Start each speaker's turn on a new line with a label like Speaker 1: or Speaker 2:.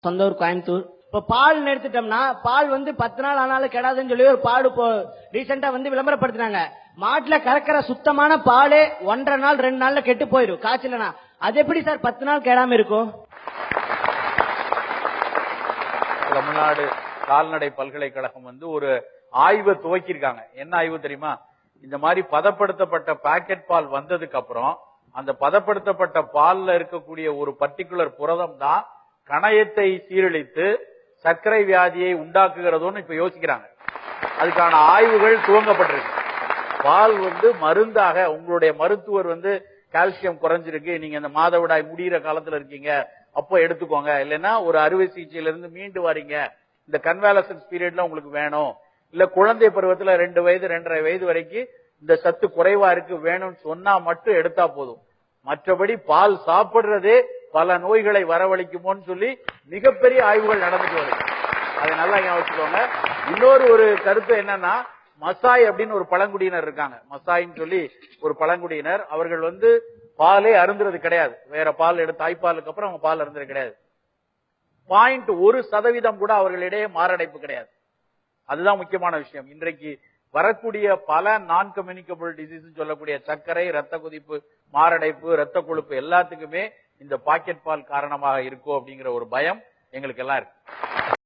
Speaker 1: சொந்த ஊர் கோயம்புத்தூர். இப்ப பால் எடுத்துட்டோம்னா பால் 10 நாள் ஆனாலும் கெடாதுன்னு சொல்லி ஒரு பால் இப்போ ரீசெண்டா விளம்பரப்படுத்தினாங்க. மாட்டுல கறக்கிற சுத்தமான பாலே 1.5 நாள் 2 நாள்ல கெட்டு போயிடும் காய்ச்சலனா. அது எப்படி சார் 10 நாள் கெடாம இருக்கும்?
Speaker 2: தமிழ்நாடு கால்நடை பல்கலைக்கழகம் ஒரு ஆய்வை துவக்கியிருக்காங்க. என்ன ஆய்வு தெரியுமா? இந்த மாதிரி பதப்படுத்தப்பட்ட பாக்கெட் பால் வந்ததுக்கு அப்புறம் அந்த பதப்படுத்தப்பட்ட பால்ல இருக்கக்கூடிய ஒரு பர்டிகுலர் புரதம் தான் கணையத்தை சீரழித்து சர்க்கரை வியாதியை உண்டாக்குகிறதோன்னு இப்ப யோசிக்கிறாங்க. அதுக்கான ஆய்வுகள் துவங்கப்பட்டிருக்கு. பால் மருந்தாக உங்களுடைய மருத்துவர் கால்சியம் குறைஞ்சிருக்கு, நீங்க இந்த மாதவிடாய் முடிகிற காலத்துல இருக்கீங்க, அப்போ எடுத்துக்கோங்க, இல்லைன்னா ஒரு அறுவை சிகிச்சையில இருந்து மீண்டு வரீங்க, இந்த கன்வாலசன்ஸ் பீரியட்ல உங்களுக்கு வேணும், இல்ல குழந்தை பருவத்துல 2 வயது 2.5 வயது வரைக்கும் இந்த சத்து குறைவா இருக்கு வேணும்னு சொன்னா மட்டும் எடுத்தா போதும். மற்றபடி பால் சாப்பிடுறதே பல நோய்களை வரவழைக்குமோன்னு சொல்லி மிகப்பெரிய ஆய்வுகள் நடந்துட்டு வருது. அதை நல்லா யோசிச்சுக்கோங்க. இன்னொரு ஒரு கருத்து என்னன்னா, மசாய் அப்படின்னு ஒரு பழங்குடியினர் இருக்காங்க. மசாயின்னு சொல்லி ஒரு பழங்குடியினர், அவர்கள் பாலே அருந்துறது கிடையாது. வேற பால் தாய்ப்பாலுக்கு அப்புறம் அவங்க பால் அருந்துறது கிடையாது. 0.1% கூட அவர்களிடையே மாரடைப்பு கிடையாது. அதுதான் முக்கியமான விஷயம். இன்றைக்கு வரக்கூடிய பல நான் கம்யூனிகபிள் டிசீஸ் சொல்லக்கூடிய சர்க்கரை, ரத்த கொதிப்பு, மாரடைப்பு, ரத்த கொழுப்பு எல்லாத்துக்குமே இந்த பாக்கெட் பால் காரணமாக இருக்கும் அப்படிங்கிற ஒரு பயம் எங்களுக்கு எல்லாம் இருக்கு.